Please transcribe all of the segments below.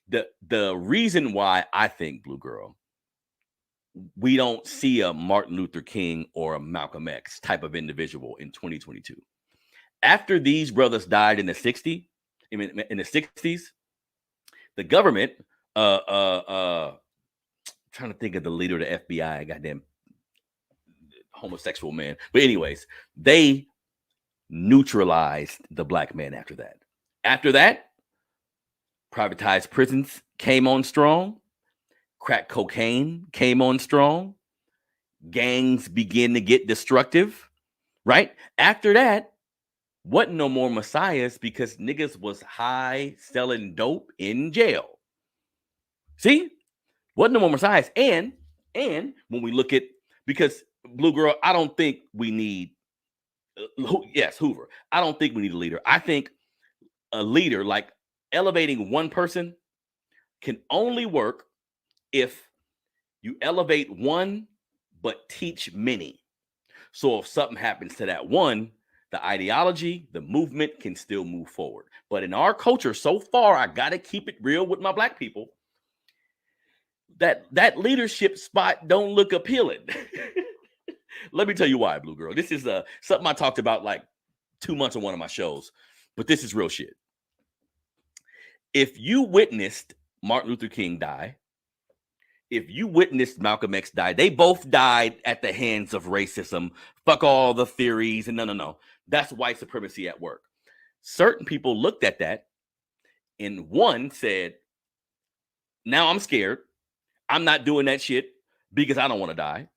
the reason why I think, Blue Girl, we don't see a Martin Luther King or a Malcolm X type of individual in 2022. After these brothers died in the 60s, the government, trying to think of the leader of the FBI, goddamn homosexual man. But anyways, they neutralized the black man after that. After that, privatized prisons came on strong. Crack cocaine came on strong. Gangs began to get destructive, right? After that, wasn't no more messiahs because niggas was high selling dope in jail. See? Wasn't no more messiahs. And when we look at, because Blue Girl, I don't think we need, Hoover. I don't think we need a leader. I think a leader, like elevating one person, can only work if you elevate one, but teach many. So if something happens to that one, the ideology, the movement can still move forward. But in our culture so far, I got to keep it real with my black people, that leadership spot don't look appealing. Let me tell you why, Blue Girl. This is something I talked about like 2 months on one of my shows, but this is real shit. If you witnessed Martin Luther King die, if you witnessed Malcolm X die, they both died at the hands of racism. Fuck all the theories and no. That's white supremacy at work. Certain people looked at that and one said, now I'm scared. I'm not doing that shit because I don't want to die.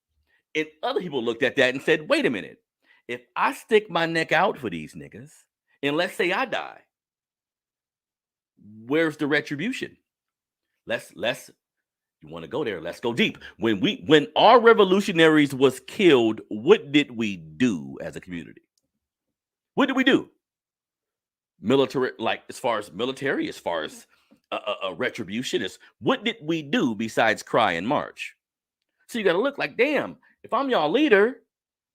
And other people looked at that and said, wait a minute. If I stick my neck out for these niggas, and let's say I die, where's the retribution? Let's you want to go there? Let's go deep. When our revolutionaries was killed, what did we do as a community? What did we do? Military, like as far as military, as far as a retribution, is what did we do besides cry and march? So you got to look like, damn, if I'm y'all leader,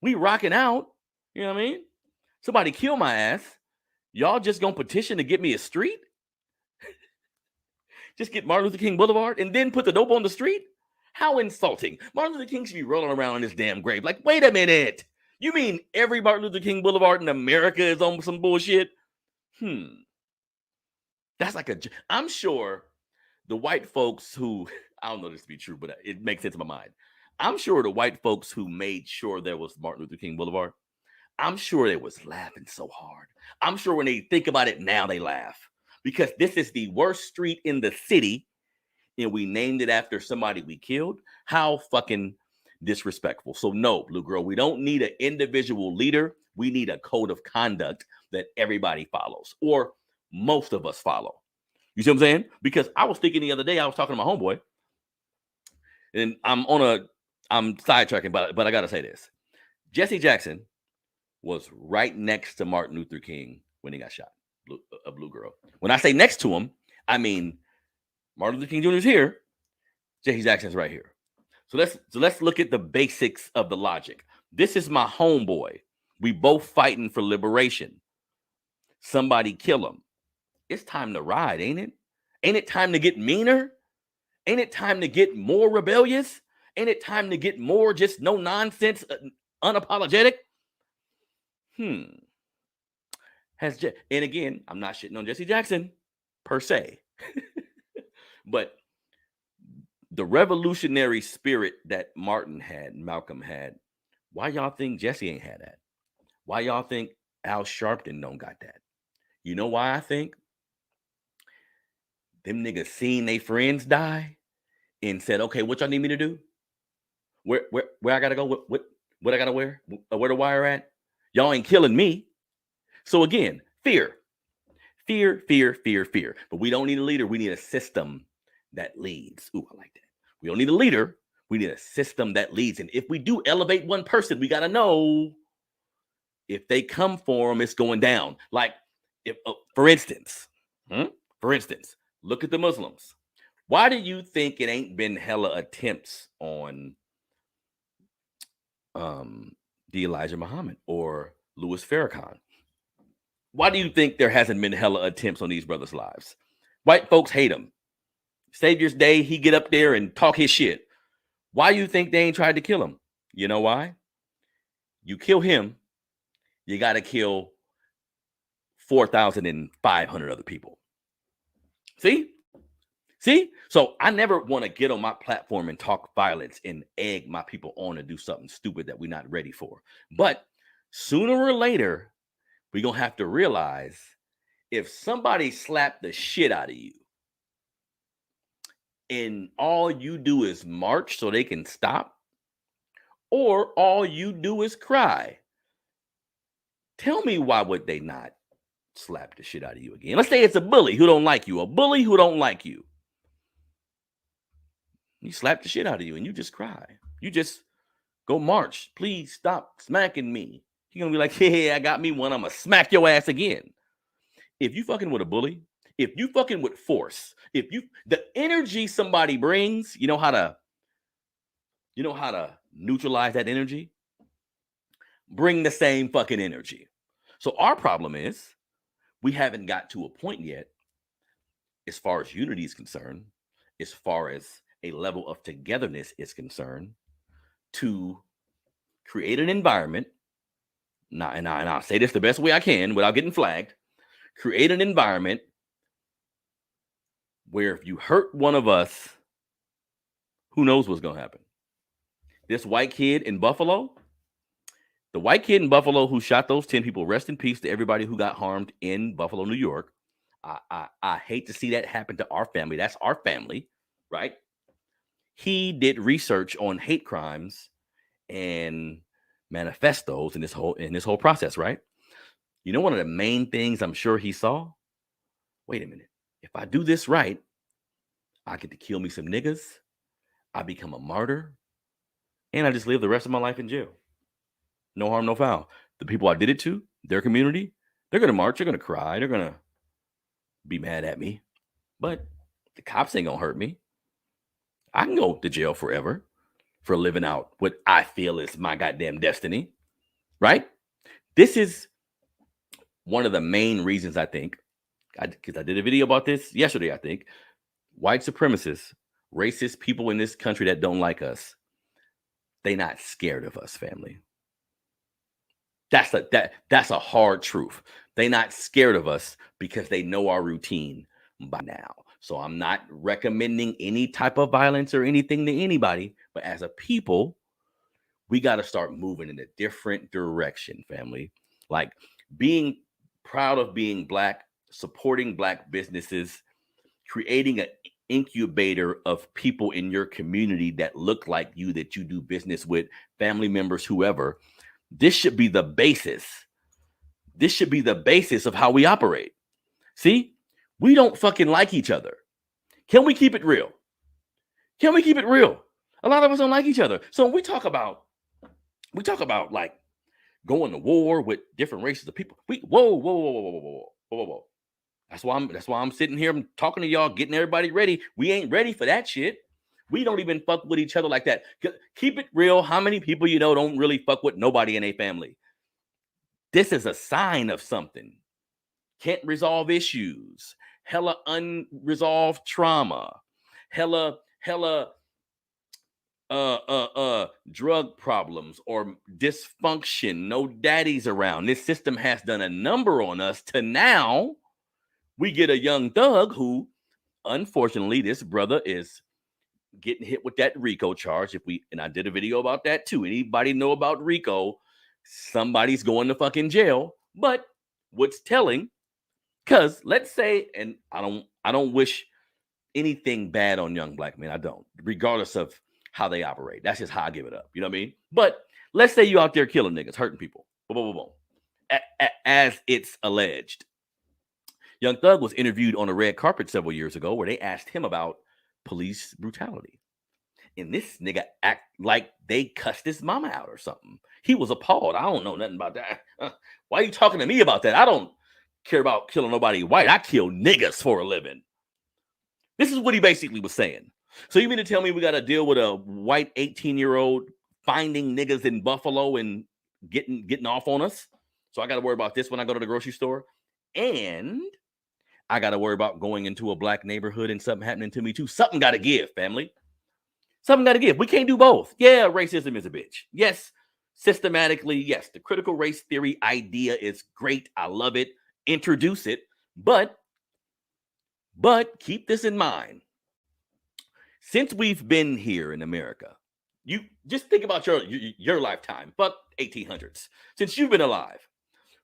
we rocking out. You know what I mean? Somebody kill my ass. Y'all just gonna petition to get me a street? Just get Martin Luther King Boulevard and then put the dope on the street? How insulting. Martin Luther King should be rolling around in his damn grave. Like, wait a minute. You mean every Martin Luther King Boulevard in America is on some bullshit? That's like I'm sure the white folks who, I don't know this to be true, but it makes sense in my mind. I'm sure the white folks who made sure there was Martin Luther King Boulevard, I'm sure they was laughing so hard. I'm sure when they think about it now, they laugh. Because this is the worst street in the city, and we named it after somebody we killed. How fucking disrespectful. So no, Blue Girl, we don't need an individual leader. We need a code of conduct that everybody follows, or most of us follow. You see what I'm saying? Because I was thinking the other day, I was talking to my homeboy, and I'm sidetracking, but I got to say this. Jesse Jackson was right next to Martin Luther King when he got shot. A Blue Girl. When I say next to him, I mean Martin Luther King Jr. is here, Jesse Jackson's right here. So let's look at the basics of the logic. This is my homeboy. We both fighting for liberation. Somebody kill him. It's time to ride, ain't it? Ain't it time to get meaner? Ain't it time to get more rebellious? Ain't it time to get more just no nonsense, unapologetic? And again, I'm not shitting on Jesse Jackson per se, but the revolutionary spirit that Martin had, Malcolm had, why y'all think Jesse ain't had that? Why y'all think Al Sharpton don't got that? You know why I think? Them niggas seen their friends die and said, okay, what y'all need me to do? Where I gotta go? What I gotta wear? Where the wire at? Y'all ain't killing me. So again, fear. But we don't need a leader. We need a system that leads. Ooh, I like that. We don't need a leader. We need a system that leads. And if we do elevate one person, we got to know if they come for them, it's going down. Like, if, for instance, look at the Muslims. Why do you think it ain't been hella attempts on the Elijah Muhammad or Louis Farrakhan? Why do you think there hasn't been hella attempts on these brothers' lives? White folks hate them. Savior's Day, he get up there and talk his shit. Why you think they ain't tried to kill him? You know why? You kill him, you got to kill 4,500 other people. See? So I never want to get on my platform and talk violence and egg my people on to do something stupid that we're not ready for. But sooner or later, we're going to have to realize if somebody slapped the shit out of you and all you do is march so they can stop, or all you do is cry, tell me why would they not slap the shit out of you again? Let's say it's a bully who don't like you, He slapped the shit out of you and you just cry. You just go march. Please stop smacking me. He's going to be like, hey, I got me one. I'm going to smack your ass again. If you fucking with a bully, if you fucking with force, the energy somebody brings, you know how to neutralize that energy? Bring the same fucking energy. So our problem is we haven't got to a point yet, as far as unity is concerned, as far as a level of togetherness is concerned, to create an environment. Now, and I'll say this the best way I can without getting flagged. Create an environment where if you hurt one of us, who knows what's going to happen? This white kid in Buffalo, the white kid in Buffalo who shot those 10 people, rest in peace to everybody who got harmed in Buffalo, New York. I hate to see that happen to our family. That's our family, right? He did research on hate crimes and manifestos in this whole process, right? You know, one of the main things I'm sure he saw, wait a minute, if I do this right, I get to kill me some niggas, I become a martyr, and I just live the rest of my life in jail. No harm, no foul. The people I did it to, their community, they're going to march, they're going to cry, they're going to be mad at me, but the cops ain't going to hurt me. I can go to jail forever for living out what I feel is my goddamn destiny, right? This is one of the main reasons I think, because I did a video about this yesterday, I think, white supremacists, racist people in this country that don't like us, they not scared of us, family. That's a hard truth. They not scared of us because they know our routine by now. So I'm not recommending any type of violence or anything to anybody, but as a people, we got to start moving in a different direction, family. Like being proud of being Black, supporting Black businesses, creating an incubator of people in your community that look like you, that you do business with, family members, whoever. This should be the basis. This should be the basis of how we operate. See, we don't fucking like each other. Can we keep it real? Can we keep it real? A lot of us don't like each other. So when we talk about like going to war with different races of people. Whoa. That's why I'm sitting here talking to y'all, getting everybody ready. We ain't ready for that shit. We don't even fuck with each other like that. Keep it real. How many people you know don't really fuck with nobody in a family? This is a sign of something. Can't resolve issues. Hella unresolved trauma. Hella drug problems or dysfunction. No daddies around. This system has done a number on us to now we get a young thug who, unfortunately, this brother is getting hit with that RICO charge. And I did a video about that too. Anybody know about RICO? Somebody's going to fucking jail. But what's telling, because let's say, and I don't wish anything bad on young Black men. I don't, regardless of how they operate. That's just how I give it up. You know what I mean? But let's say you out there killing niggas, hurting people. As it's alleged. Young Thug was interviewed on a red carpet several years ago where they asked him about police brutality. And this nigga act like they cussed his mama out or something. He was appalled. I don't know nothing about that. Why are you talking to me about that? I don't care about killing nobody white. I kill niggas for a living. This is what he basically was saying. So you mean to tell me we got to deal with a white 18-year-old finding niggas in Buffalo and getting off on us? So I got to worry about this when I go to the grocery store. And I got to worry about going into a black neighborhood and something happening to me too. Something got to give, family. Something got to give. We can't do both. Yeah, racism is a bitch. Yes, systematically, yes. The critical race theory idea is great. I love it. Introduce it. But keep this in mind. Since we've been here in America, you just think about your lifetime. Fuck 1800s. Since you've been alive,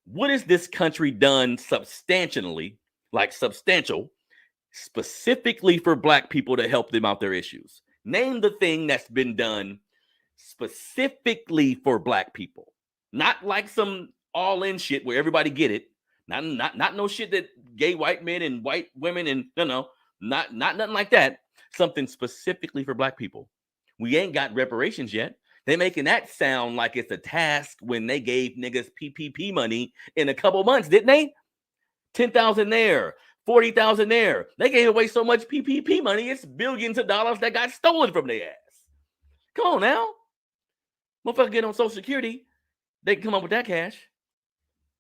what has this country done substantially, like substantial, specifically for black people to help them out their issues? Name the thing that's been done specifically for black people. Not like some all-in shit where everybody get it. Not no shit that gay white men and white women and not nothing like that. Something specifically for black people. We ain't got reparations yet. They're making that sound like it's a task when they gave niggas PPP money in a couple months, didn't they? 10,000 there, 40,000 there. They gave away so much PPP money, it's billions of dollars that got stolen from their ass. Come on now. Motherfucker get on Social Security, they can come up with that cash.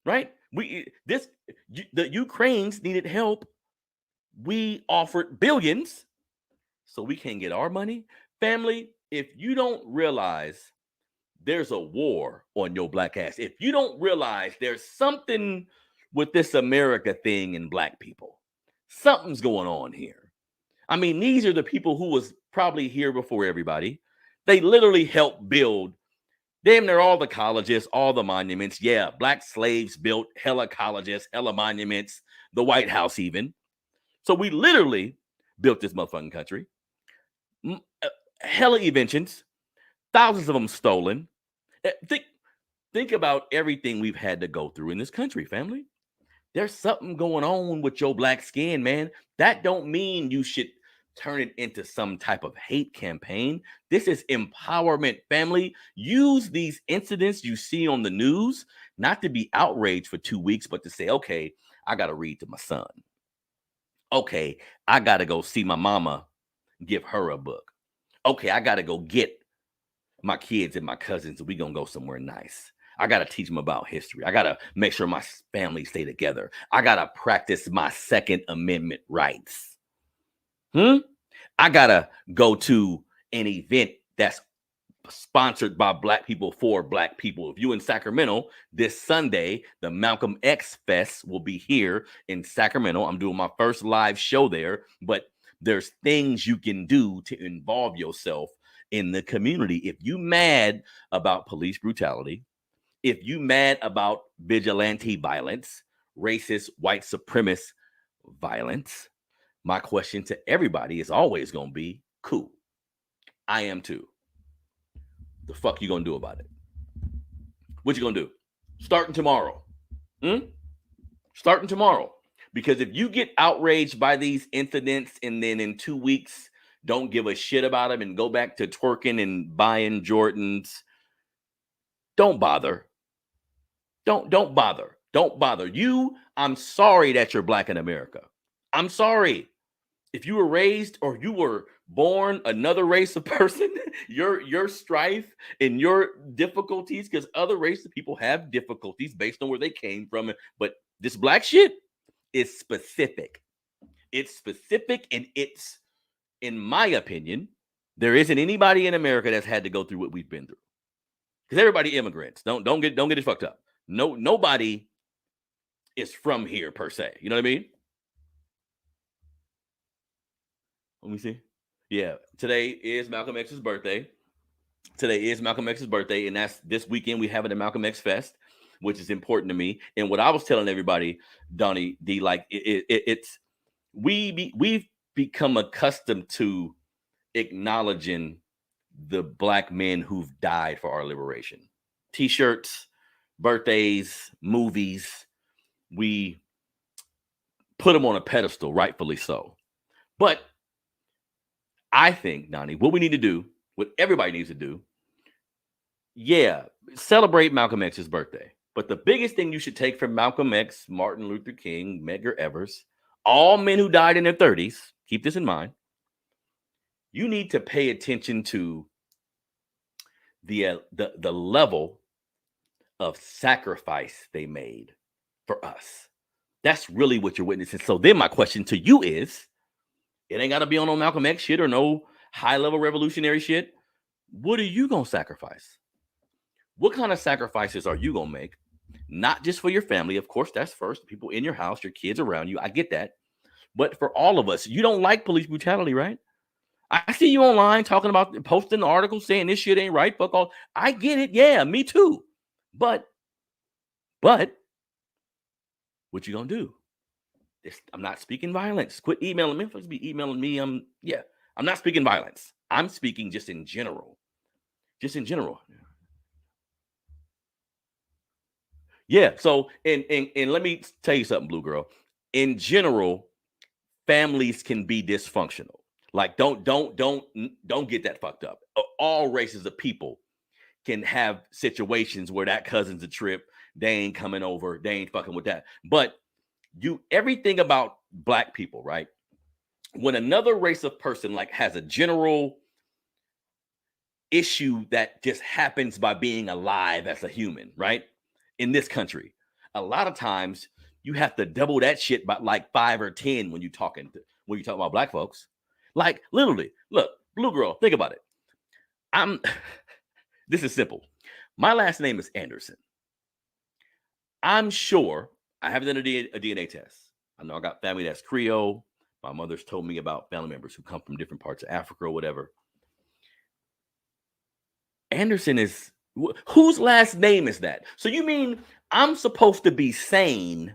Right? The Ukrainians needed help. We offered billions so we can't get our money. Family, if you don't realize there's a war on your black ass, if you don't realize there's something with this America thing and black people, something's going on here. I mean, these are the people who was probably here before everybody. They literally helped build damn near all the colleges, all the monuments. Yeah, black slaves built hella colleges, hella monuments, the White House even. So we literally built this motherfucking country. Hella inventions, thousands of them stolen. Think about everything we've had to go through in this country, family. There's something going on with your black skin, man. That don't mean you should turn it into some type of hate campaign. This is empowerment, family. Use these incidents you see on the news not to be outraged for 2 weeks, but to say, okay, I got to read to my son. Okay, I got to go see my mama, give her a book. Okay, I got to go get my kids and my cousins, and we going to go somewhere nice. I got to teach them about history. I got to make sure my family stay together. I got to practice my Second Amendment rights. I got to go to an event that's sponsored by black people for black people. If you in Sacramento this Sunday, the Malcolm X Fest will be here in Sacramento. I'm doing my first live show there, but there's things you can do to involve yourself in the community. If you mad about police brutality, if you mad about vigilante violence, racist, white supremacist violence, my question to everybody is always going to be, cool, I am too. The fuck you going to do about it? What you going to do? Starting tomorrow. Starting tomorrow. Because if you get outraged by these incidents and then in 2 weeks don't give a shit about them and go back to twerking and buying Jordans, don't bother. Don't bother. Don't bother. I'm sorry that you're black in America. I'm sorry. If you were raised or you were born another race of person, your strife and your difficulties, because other races of people have difficulties based on where they came from. But this black shit is specific. It's specific, and it's, in my opinion, there isn't anybody in America that's had to go through what we've been through. Because everybody immigrants. Don't get it fucked up. Nobody is from here per se. You know what I mean? Let me see. Yeah, today is Malcolm X's birthday. And that's this weekend. We have it at Malcolm X Fest, which is important to me. And what I was telling everybody, Donnie D, like we've become accustomed to acknowledging the black men who've died for our liberation. T-shirts, birthdays, movies. We put them on a pedestal, rightfully so. But I think, Donnie, what we need to do, what everybody needs to do, celebrate Malcolm X's birthday. But the biggest thing you should take from Malcolm X, Martin Luther King, Medgar Evers, all men who died in their 30s, keep this in mind. You need to pay attention to the level of sacrifice they made for us. That's really what you're witnessing. So then my question to you is, it ain't got to be on no Malcolm X shit or no high-level revolutionary shit. What are you going to sacrifice? What kind of sacrifices are you going to make? Not just for your family. Of course, that's first. People in your house, your kids around you. I get that. But for all of us, you don't like police brutality, right? I see you online talking about posting articles saying this shit ain't right. Fuck all. I get it. Yeah, me too. But what you gonna do? I'm not speaking violence. Quit emailing me. Supposed to be emailing me. I'm not speaking violence. I'm speaking just in general. Just in general. Yeah. So and let me tell you something, Blue Girl. In general, families can be dysfunctional. Like don't get that fucked up. All races of people can have situations where that cousin's a trip. They ain't coming over. They ain't fucking with that. But everything about black people, right? When another race of person like has a general issue that just happens by being alive as a human, right? In this country, a lot of times you have to double that shit by like 5 or 10 when you talk about black folks. Like literally, look, Blue Girl, think about it. This is simple. My last name is Anderson. I'm sure I haven't done a DNA test. I know I got family that's Creole. My mother's told me about family members who come from different parts of Africa or whatever. Anderson is, whose last name is that? So you mean I'm supposed to be sane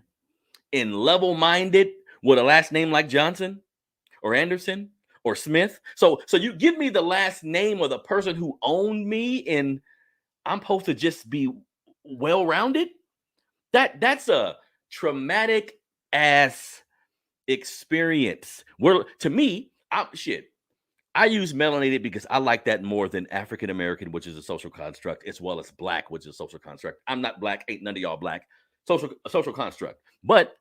and level-minded with a last name like Johnson or Anderson or Smith? So you give me the last name of the person who owned me and I'm supposed to just be well-rounded? That's a traumatic ass experience. To me, I use melanated because I like that more than African American, which is a social construct, as well as black, which is a social construct. I'm not black, ain't none of y'all black. Social construct. But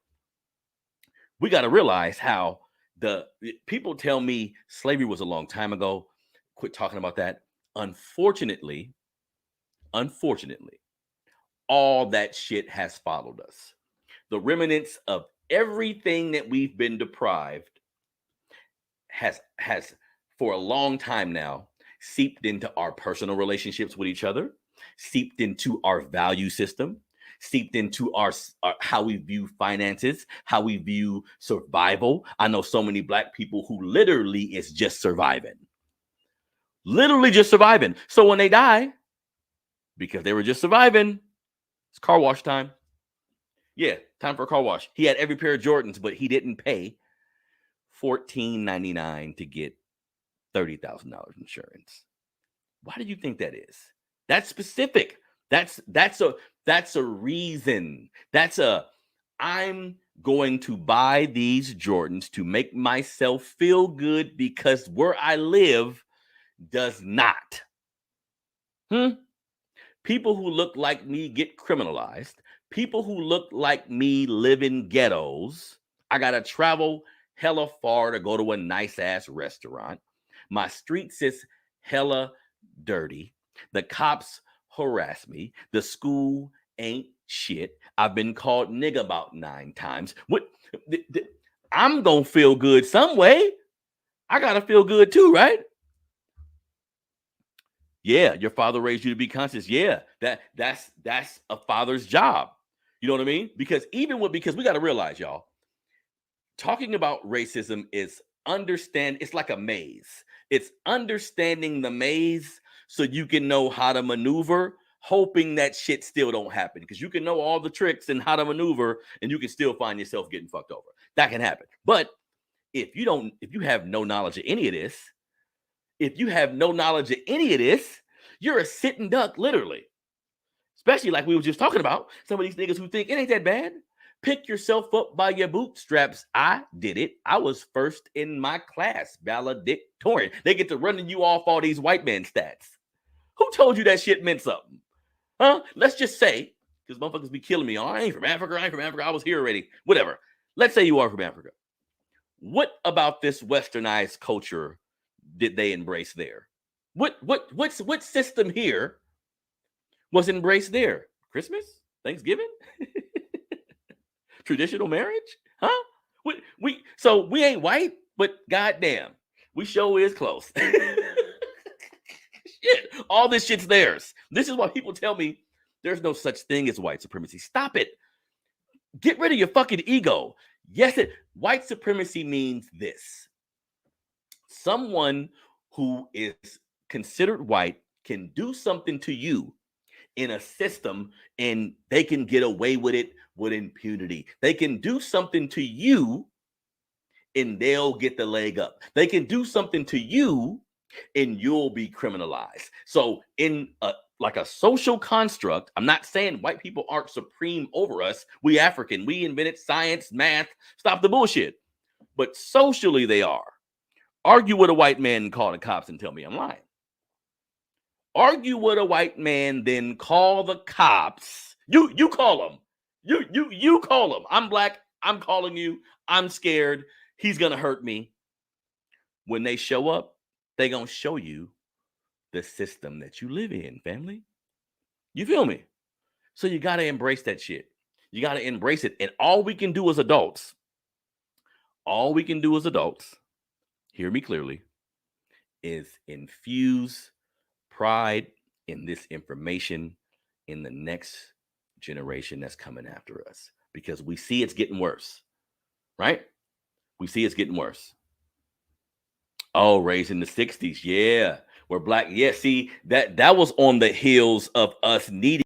we got to realize how the people tell me slavery was a long time ago. Quit talking about that. Unfortunately, all that shit has followed us. The remnants of everything that we've been deprived has for a long time now seeped into our personal relationships with each other, seeped into our value system, seeped into our how we view finances, how we view survival. I know so many black people who literally is just surviving. Literally just surviving. So when they die, because they were just surviving, it's car wash time. Yeah, time for a car wash. He had every pair of Jordans, but he didn't pay $14.99 to get $30,000 insurance. Why do you think that is? That's specific. That's a reason. I'm going to buy these Jordans to make myself feel good because where I live does not. People who look like me get criminalized. People who look like me live in ghettos. I got to travel hella far to go to a nice ass restaurant. My streets is hella dirty. The cops harass me. The school ain't shit. I've been called nigga about 9 times. I'm going to feel good some way. I got to feel good too, right? Yeah, your father raised you to be conscious. Yeah, that's a father's job. You know what I mean? Because we got to realize, y'all, talking about racism is it's like a maze. It's understanding the maze so you can know how to maneuver, hoping that shit still don't happen. Because you can know all the tricks and how to maneuver, and you can still find yourself getting fucked over. That can happen. But if you have no knowledge of any of this, you're a sitting duck, literally. Especially like we were just talking about, some of these niggas who think it ain't that bad. Pick yourself up by your bootstraps. I did it. I was first in my class, valedictorian. They get to running you off all these white man stats. Who told you that shit meant something? Huh? Let's just say, because motherfuckers be killing me. Oh, I ain't from Africa. I was here already. Whatever. Let's say you are from Africa. What about this westernized culture did they embrace there? What system here was embraced there? Christmas? Thanksgiving? traditional marriage? Huh? So we ain't white, but goddamn, we sure is close. Shit, all this shit's theirs. This is why people tell me there's no such thing as white supremacy. Stop it. Get rid of your fucking ego. Yes, white supremacy means this. Someone who is considered white can do something to you in a system and they can get away with it with impunity. They can do something to you and they'll get the leg up. They can do something to you and you'll be criminalized. So in like a social construct, I'm not saying white people aren't supreme over us. We African, we invented science, math, stop the bullshit. But socially they are. Argue with a white man and call the cops and tell me I'm lying. Argue with a white man, then call the cops. You call them. You call them. I'm black. I'm calling you. I'm scared. He's gonna hurt me. When they show up, they're gonna show you the system that you live in, family. You feel me? So you gotta embrace that shit. You gotta embrace it. And all we can do as adults, hear me clearly, is infuse pride in this information in the next generation that's coming after us, because we see it's getting worse, right? We see it's getting worse. Oh, raised in the 60s. Yeah. We're black. Yeah. See, that was on the heels of us needing